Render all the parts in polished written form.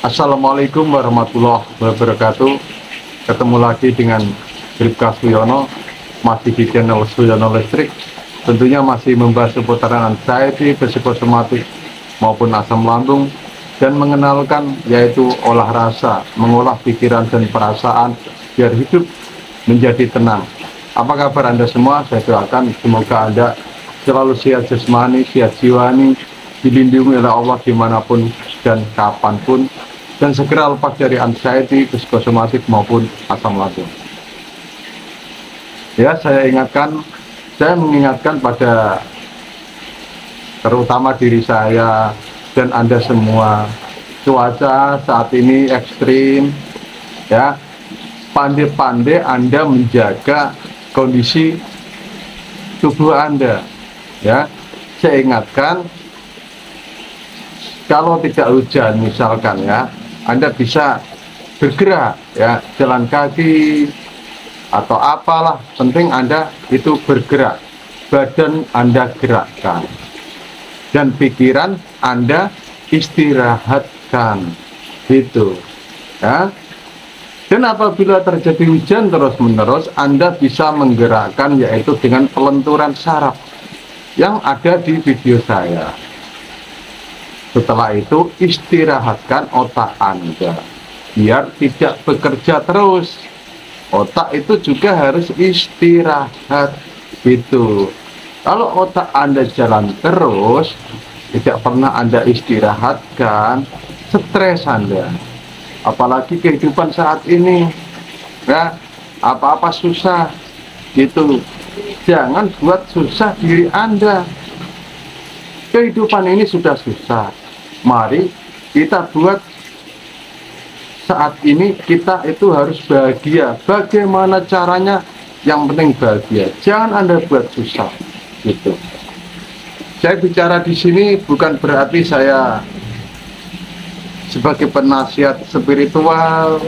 Assalamualaikum warahmatullahi wabarakatuh. Ketemu lagi dengan Bribka Suyono, masih di channel Suyono Listrik. Tentunya masih membahas seputaran anxiety, psikosomatik maupun asam lambung, dan mengenalkan yaitu olah rasa, mengolah pikiran dan perasaan biar hidup menjadi tenang. Apa kabar Anda semua? Saya doakan semoga Anda selalu sehat jasmani, sehat jiwani, dilindungi oleh Allah dimanapun dan kapanpun, dan segera lepas dari anxiety, psikosomatik maupun asam lambung. Ya, saya mengingatkan pada terutama diri saya dan Anda semua, cuaca saat ini ekstrim, ya. Pandai-pandai Anda menjaga kondisi tubuh Anda, ya. Saya ingatkan, kalau tidak hujan misalkan, ya, Anda bisa bergerak, ya, jalan kaki atau apalah, penting Anda itu bergerak, badan Anda gerakkan dan pikiran Anda istirahatkan, gitu, ya. Dan apabila terjadi hujan terus-menerus, Anda bisa menggerakkan yaitu dengan pelenturan saraf yang ada di video saya. Setelah itu istirahatkan otak Anda biar tidak bekerja terus. Otak itu juga harus istirahat, gitu. Kalau otak Anda jalan terus, tidak pernah Anda istirahatkan, stres Anda. Apalagi kehidupan saat ini, ya, apa-apa susah, gitu. Jangan buat susah diri Anda. Kehidupan ini sudah susah, mari kita buat saat ini kita itu harus bahagia. Bagaimana caranya? Yang penting bahagia. Jangan Anda buat susah, gitu. Saya bicara di sini bukan berarti saya sebagai penasihat spiritual,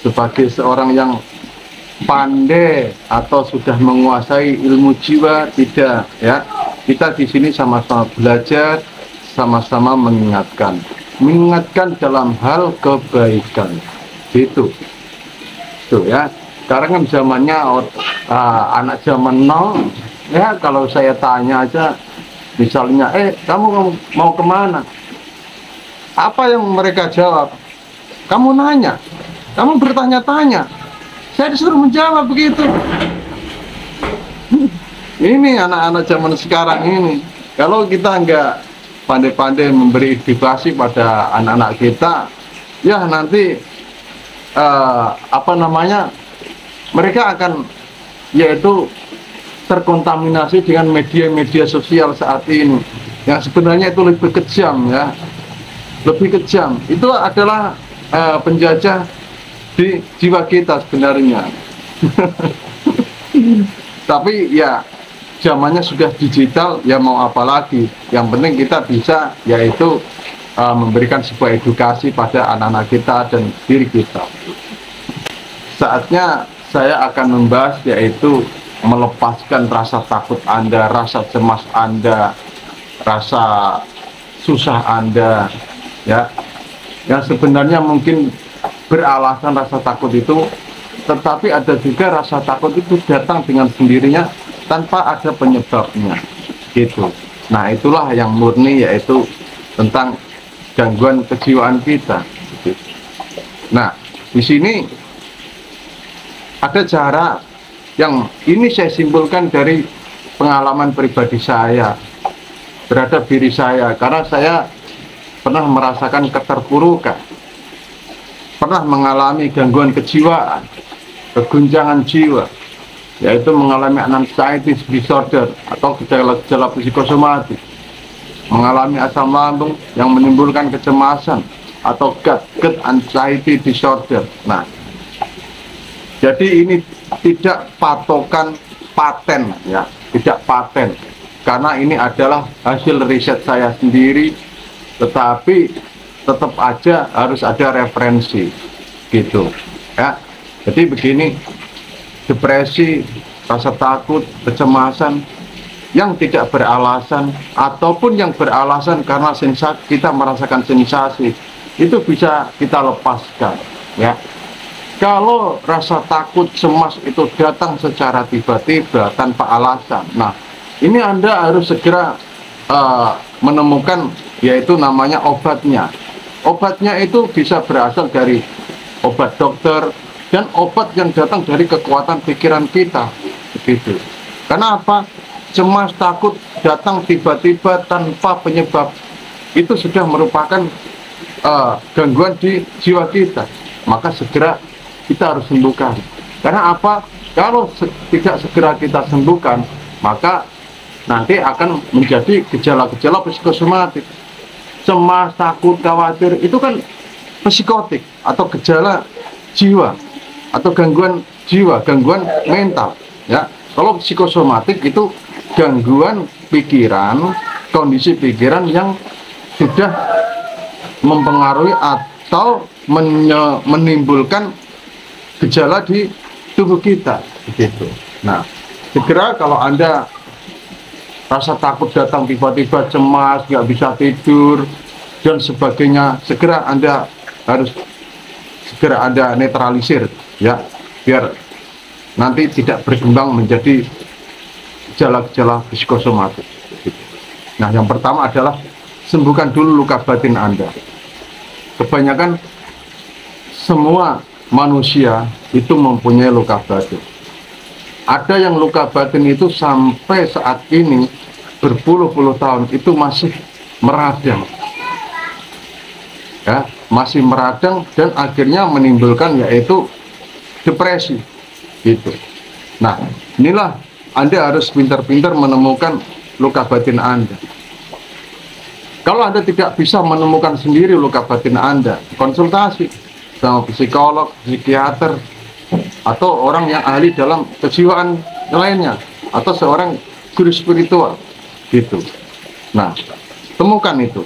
sebagai seorang yang pandai atau sudah menguasai ilmu jiwa, tidak, ya. Kita di sini sama-sama belajar, sama-sama mengingatkan dalam hal kebaikan, gitu. Tuh, ya. Sekarang kan zamannya anak zaman now, ya, kalau saya tanya aja, misalnya, kamu mau kemana? Apa yang mereka jawab? Kamu nanya, kamu bertanya-tanya, saya disuruh menjawab begitu. Ini anak-anak zaman sekarang ini, kalau kita nggak pandai-pandai memberi edukasi pada anak-anak kita, ya nanti mereka akan yaitu terkontaminasi dengan media-media sosial saat ini, yang sebenarnya itu lebih kejam, ya, lebih kejam. Itu adalah penjajah di jiwa kita sebenarnya. Tapi ya, zamannya sudah digital, ya mau apa lagi. Yang penting kita bisa yaitu memberikan sebuah edukasi pada anak-anak kita dan diri kita. Saatnya saya akan membahas yaitu melepaskan rasa takut Anda, rasa cemas Anda, rasa susah Anda, ya. Yang sebenarnya mungkin beralasan rasa takut itu, tetapi ada juga rasa takut itu datang dengan sendirinya tanpa ada penyebabnya, gitu. Nah, itulah yang murni yaitu tentang gangguan kejiwaan kita, gitu. Nah, di sini ada cara yang ini saya simpulkan dari pengalaman pribadi saya terhadap diri saya, karena saya pernah merasakan keterpurukan, pernah mengalami gangguan kejiwaan, keguncangan jiwa, yaitu mengalami anxiety disorder atau gejala-gejala psikosomatik, mengalami asam lambung yang menimbulkan kecemasan atau gut anxiety disorder. Nah, jadi ini tidak patokan paten, ya, tidak paten, karena ini adalah hasil riset saya sendiri, tetapi tetap aja harus ada referensi, gitu, ya. Jadi begini, depresi, rasa takut, kecemasan yang tidak beralasan ataupun yang beralasan karena kita merasakan sensasi, itu bisa kita lepaskan, ya. Kalau rasa takut, cemas itu datang secara tiba-tiba tanpa alasan, nah ini Anda harus segera menemukan, yaitu namanya obatnya. Obatnya itu bisa berasal dari obat dokter dan obat yang datang dari kekuatan pikiran kita, begitu. Karena apa? Cemas, takut datang tiba-tiba tanpa penyebab, itu sudah merupakan gangguan di jiwa kita. Maka segera kita harus sembuhkan. Karena apa? Kalau tidak segera kita sembuhkan, maka nanti akan menjadi gejala-gejala psikosomatik. Cemas, takut, khawatir itu kan psikotik atau gejala jiwa atau gangguan jiwa, gangguan mental, ya. Kalau psikosomatik itu gangguan pikiran, kondisi pikiran yang sudah mempengaruhi atau menimbulkan gejala di tubuh kita, begitu. Nah, segera kalau Anda rasa takut datang tiba-tiba, cemas, nggak bisa tidur dan sebagainya, segera Anda harus segera Anda netralisir, ya, biar nanti tidak berkembang menjadi gejala-gejala psikosomatik. Nah, yang pertama adalah sembuhkan dulu luka batin Anda. Kebanyakan semua manusia itu mempunyai luka batin. Ada yang luka batin itu sampai saat ini berpuluh-puluh tahun itu masih meradang, ya, masih meradang dan akhirnya menimbulkan yaitu depresi, gitu. Nah, inilah Anda harus pintar-pintar menemukan luka batin Anda. Kalau Anda tidak bisa menemukan sendiri luka batin Anda, konsultasi sama psikolog, psikiater, atau orang yang ahli dalam kejiwaan lainnya, atau seorang guru spiritual, gitu. Nah, temukan itu.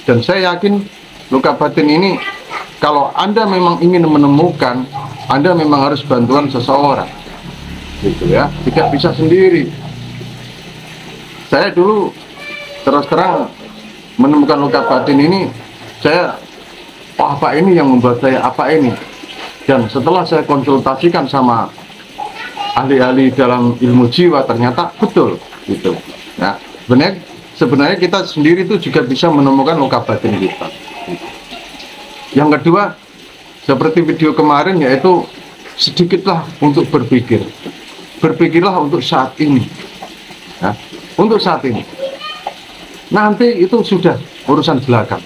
Dan saya yakin luka batin ini, kalau Anda memang ingin menemukan, Anda memang harus bantuan seseorang, gitu ya. Tidak bisa sendiri. Saya dulu terus terang menemukan luka batin ini, saya apa ini yang membuat saya apa ini, dan setelah saya konsultasikan sama ahli-ahli dalam ilmu jiwa, ternyata betul, gitu. Nah, sebenarnya kita sendiri itu juga bisa menemukan luka batin kita. Yang kedua, seperti video kemarin, yaitu sedikitlah untuk berpikir, berpikirlah untuk saat ini, ya, untuk saat ini. Nanti itu sudah urusan belakang.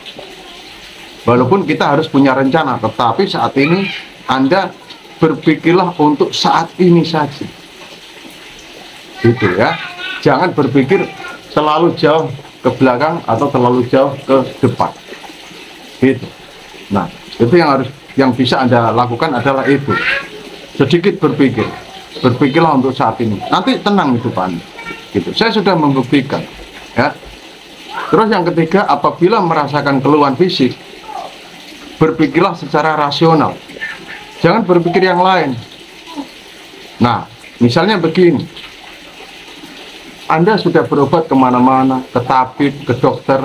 Walaupun kita harus punya rencana, tetapi saat ini Anda berpikirlah untuk saat ini saja, gitu ya. Jangan berpikir terlalu jauh ke belakang atau terlalu jauh ke depan, gitu. Nah, itu yang bisa Anda lakukan adalah itu, sedikit berpikir, berpikirlah untuk saat ini. Nanti tenang hidup Anda, gitu. Saya sudah membuktikan, ya. Terus yang ketiga, apabila merasakan keluhan fisik, berpikirlah secara rasional, jangan berpikir yang lain. Nah, misalnya begini, Anda sudah berobat kemana-mana, ke tabib, ke dokter,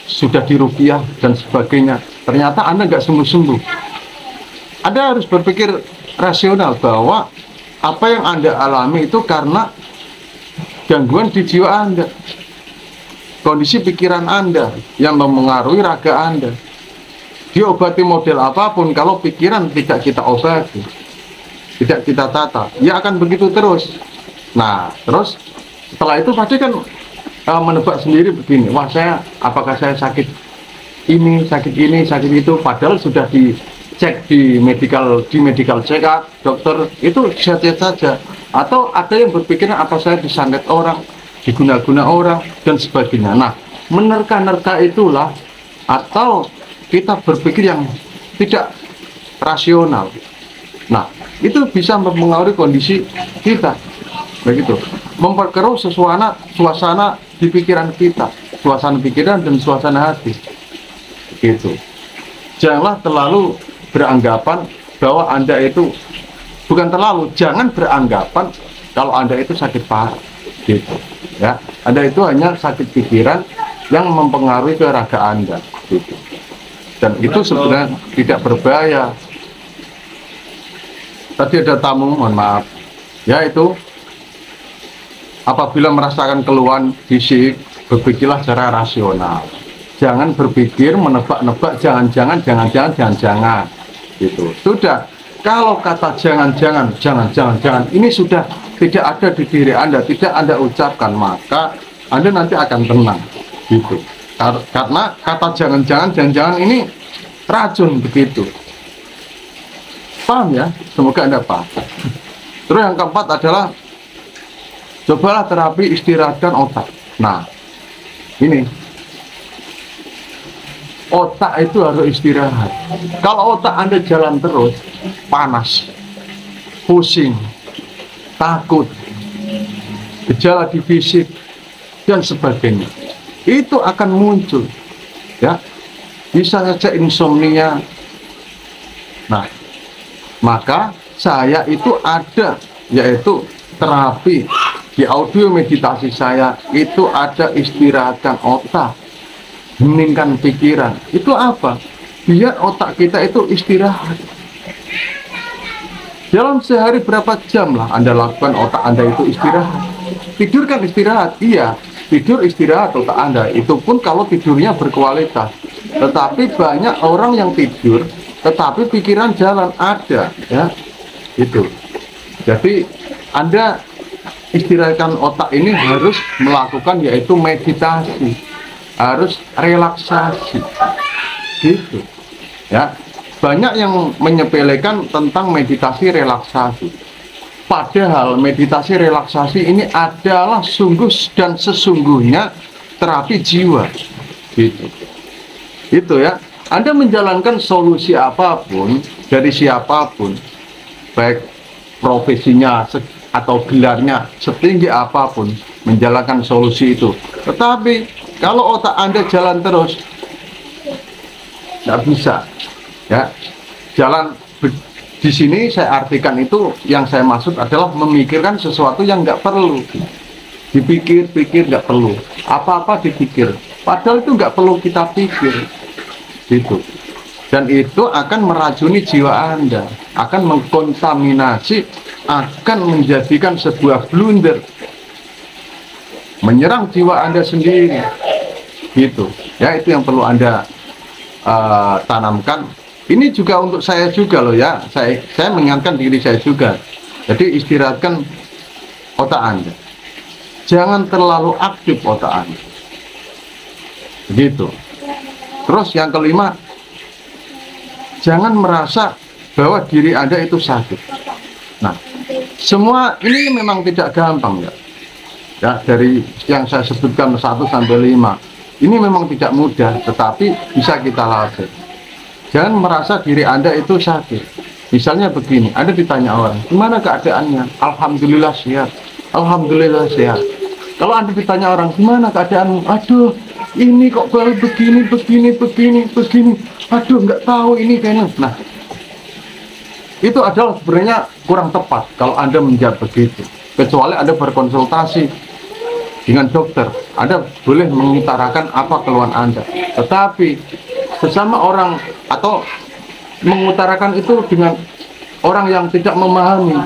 sudah diruqyah dan sebagainya, ternyata Anda nggak sembuh-sembuh. Anda harus berpikir rasional bahwa apa yang Anda alami itu karena gangguan di jiwa Anda, kondisi pikiran Anda yang mempengaruhi raga Anda. Diobati model apapun, kalau pikiran tidak kita obati, tidak kita tata, ya akan begitu terus. Nah, terus setelah itu pasti kan menebak sendiri begini, wah apakah saya sakit ini, sakit itu, padahal sudah dicek di medical check up, dokter itu sehat-sehat saja. Atau ada yang berpikiran apa saya disantet orang, diguna-guna orang dan sebagainya. Nah, menerka-nerka itulah, atau kita berpikir yang tidak rasional. Nah, itu bisa mempengaruhi kondisi kita, begitu, memperkeruh suasana di pikiran kita, suasana pikiran dan suasana hati, gitu. Janganlah terlalu beranggapan bahwa Anda itu, jangan beranggapan kalau Anda itu sakit parah, gitu ya. Anda itu hanya sakit pikiran yang mempengaruhi ke raga Anda gitu. Dan itu sebenarnya tidak berbahaya. Tadi ada tamu, mohon maaf, yaitu apabila merasakan keluhan fisik, berpikirlah secara rasional. Jangan berpikir menebak-nebak, jangan-jangan gitu. Sudah, kalau kata jangan-jangan ini sudah tidak ada di diri Anda, tidak Anda ucapkan, maka Anda nanti akan tenang gitu. Karena kata jangan-jangan ini racun begitu. Paham ya? Semoga Anda paham. Terus yang keempat adalah cobalah terapi istirahatkan otak. Nah, ini otak itu harus istirahat. Kalau otak Anda jalan terus, panas, pusing, takut, gejala di fisik dan sebagainya, itu akan muncul, ya. Bisa saja insomnia. Nah, maka saya itu ada, yaitu terapi di audio meditasi saya itu ada istirahatkan otak, heningkan pikiran. Itu apa? Biar otak kita itu istirahat. Dalam sehari berapa jam lah Anda lakukan otak Anda itu istirahat. Tidur kan istirahat, iya. Tidur istirahat otak Anda. Itu pun kalau tidurnya berkualitas. Tetapi banyak orang yang tidur, tetapi pikiran jalan ada, ya. Itu. Jadi Anda istirahatkan otak ini harus melakukan yaitu meditasi, harus relaksasi, gitu, ya. Banyak yang menyepelekan tentang meditasi relaksasi, padahal meditasi relaksasi ini adalah sungguh dan sesungguhnya terapi jiwa, gitu. Itu ya. Anda menjalankan solusi apapun dari siapapun, baik profesinya atau gelarnya setinggi apapun, menjalankan solusi itu. Tetapi kalau otak Anda jalan terus, nggak bisa, ya. Jalan di sini saya artikan itu, yang saya maksud adalah memikirkan sesuatu yang nggak perlu. Dipikir-pikir nggak perlu, apa-apa dipikir, padahal itu nggak perlu kita pikir, gitu. Dan itu akan meracuni jiwa Anda, akan mengkontaminasi, akan menjadikan sebuah blunder, menyerang jiwa Anda sendiri, gitu. Ya, itu yang perlu Anda tanamkan. Ini juga untuk saya juga loh ya, saya mengingatkan diri saya juga. Jadi istirahatkan otak Anda, jangan terlalu aktif otak Anda, begitu. Terus yang kelima, jangan merasa bahwa diri Anda itu sakit. Nah, semua ini memang tidak gampang ya. Ya, dari yang saya sebutkan 1 sampai 5, ini memang tidak mudah, tetapi bisa kita latih. Jangan merasa diri Anda itu sakit. Misalnya begini, Anda ditanya orang, gimana keadaannya? Alhamdulillah sehat. Alhamdulillah sehat. Kalau Anda ditanya orang, gimana keadaanmu? Aduh, ini kok baru begini. Aduh, nggak tahu ini kayaknya. Nah, itu adalah sebenarnya kurang tepat kalau Anda menjawab begitu. Kecuali Anda berkonsultasi dengan dokter, Anda boleh mengutarakan apa keluhan Anda. Tetapi sesama orang atau mengutarakan itu dengan orang yang tidak memahami,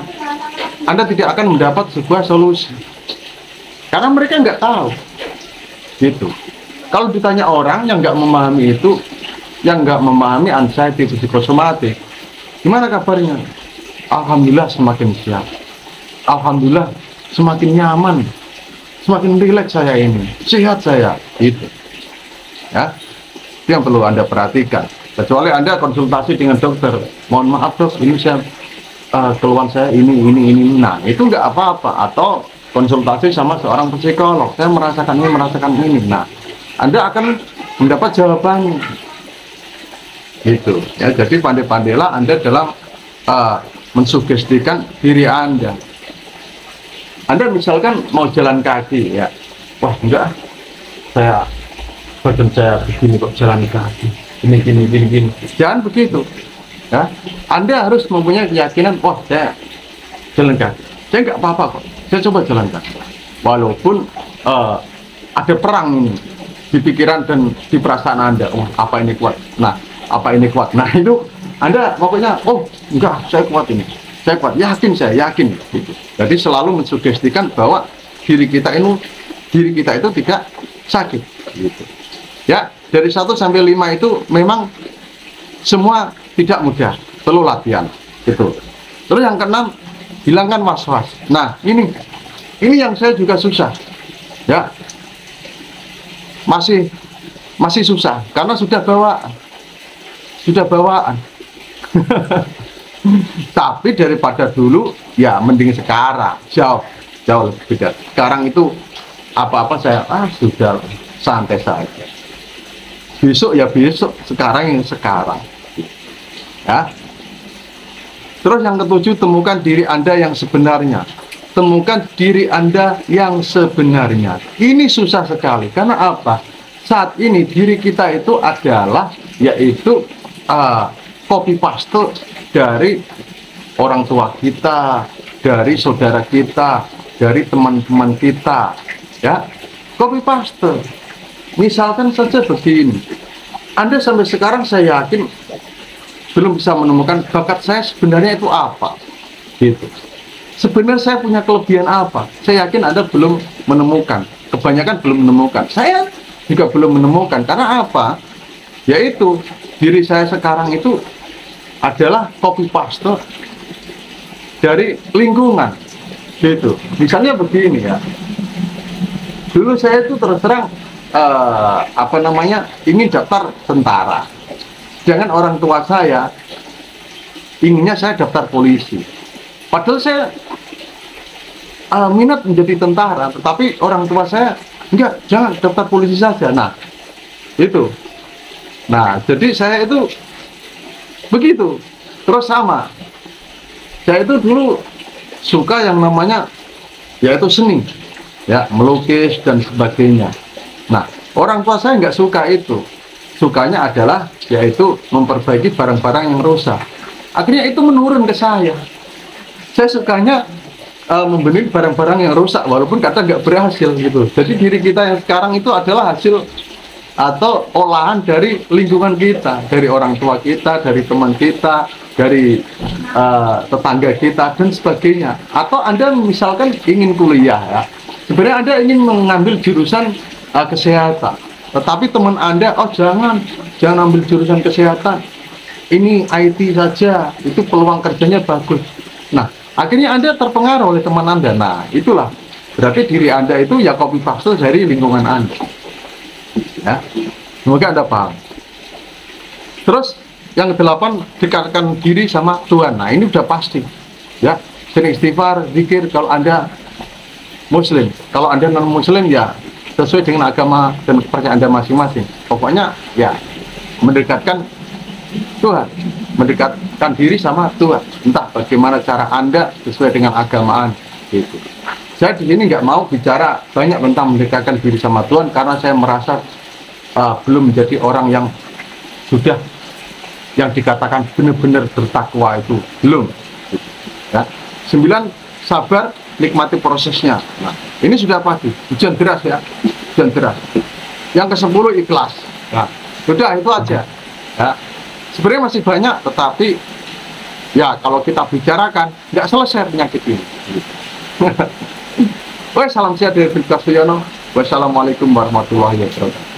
Anda tidak akan mendapat sebuah solusi. Karena mereka nggak tahu, gitu. Kalau ditanya orang yang nggak memahami itu, yang nggak memahami anxiety psikosomatik, gimana kabarnya? Alhamdulillah semakin sihat. Alhamdulillah semakin nyaman, semakin rileks saya ini, sehat saya, itu. Ya, itu yang perlu Anda perhatikan. Kecuali Anda konsultasi dengan dokter, mohon maaf dok, ini saya keluhan saya ini. Nah, itu nggak apa-apa. Atau konsultasi sama seorang psikolog, saya merasakan ini. Nah, Anda akan mendapat jawabannya, gitu. Ya, jadi pandai-pandailah Anda dalam mensugestikan diri Anda. Anda misalkan mau jalan kaki, ya, wah enggak, badan saya begini kok jalan kaki, gini. Jangan begitu, ya. Anda harus mempunyai keyakinan, wah saya jalan kaki, saya nggak apa-apa kok, saya coba jalan kaki. Walaupun ada perang ini di pikiran dan di perasaan Anda, oh apa ini kuat, nah apa ini kuat, nah itu Anda pokoknya, oh enggak, saya kuat ini, saya kuat, yakin, saya yakin gitu. Jadi selalu mensugestikan bahwa diri kita itu tidak sakit gitu. Ya, dari 1 sampai 5 itu memang semua tidak mudah, perlu latihan gitu. Terus yang keenam, hilangkan was-was. Nah, ini yang saya juga susah. Ya. Masih susah karena sudah bawaan. Tapi daripada dulu ya mending sekarang, jauh lebih beda. Sekarang itu apa-apa saya sudah santai saja. Besok ya besok, sekarang yang sekarang. Ya. Terus yang ketujuh, temukan diri Anda yang sebenarnya. Temukan diri Anda yang sebenarnya. Ini susah sekali. Karena apa? Saat ini diri kita itu adalah yaitu copy paste dari orang tua kita, dari saudara kita, dari teman-teman kita. Ya, copy paste. Misalkan saja begini. Anda sampai sekarang saya yakin belum bisa menemukan bakat saya sebenarnya itu apa. Gitu. Sebenarnya saya punya kelebihan apa? Saya yakin Anda belum menemukan. Kebanyakan belum menemukan. Saya juga belum menemukan. Karena apa? Yaitu diri saya sekarang itu adalah copy paste dari lingkungan. Gitu. Misalnya begini ya. Dulu saya itu terus terang ingin daftar tentara. Jangan orang tua saya inginnya saya daftar polisi. Padahal saya minat menjadi tentara, tetapi orang tua saya enggak, jangan daftar polisi saja. Nah, itu. Nah, jadi saya itu begitu. Terus sama. Saya itu dulu suka yang namanya yaitu seni, ya, melukis dan sebagainya. Nah, orang tua saya nggak suka itu. Sukanya adalah yaitu memperbaiki barang-barang yang rusak. Akhirnya itu menurun ke saya. Saya sukanya membenahi barang-barang yang rusak, walaupun kata nggak berhasil gitu. Jadi diri kita yang sekarang itu adalah hasil atau olahan dari lingkungan kita, dari orang tua kita, dari teman kita, dari tetangga kita dan sebagainya. Atau Anda misalkan ingin kuliah ya, sebenarnya Anda ingin mengambil jurusan kesehatan, tetapi teman Anda, oh jangan ambil jurusan kesehatan, ini IT saja, itu peluang kerjanya bagus. Nah, akhirnya Anda terpengaruh oleh teman Anda. Nah, itulah berarti diri Anda itu ya copy paste dari lingkungan Anda. Ya, semoga Anda paham. Terus yang kedelapan, dekatkan diri sama Tuhan. Nah, ini udah pasti. Ya, sering istighfar, zikir kalau Anda Muslim. Kalau Anda non Muslim ya sesuai dengan agama dan kepercayaan Anda masing-masing. Pokoknya ya mendekatkan Tuhan, mendekatkan diri sama Tuhan. Entah bagaimana cara Anda sesuai dengan agama Anda. Gitu. Saya di sini nggak mau bicara banyak tentang mendekatkan diri sama Tuhan karena saya merasa belum menjadi orang yang sudah yang dikatakan benar-benar bertakwa itu belum. Ya. 9, sabar, nikmati prosesnya. Nah, ini sudah pasti, hujan deras ya, hujan deras. Yang ke-10, ikhlas. Nah, sudah itu aja. Ya. Sebenarnya masih banyak, tetapi ya kalau kita bicarakan nggak selesai penyakit ini. Salam sehat dari Firdaus Suyono. Wassalamualaikum warahmatullahi wabarakatuh.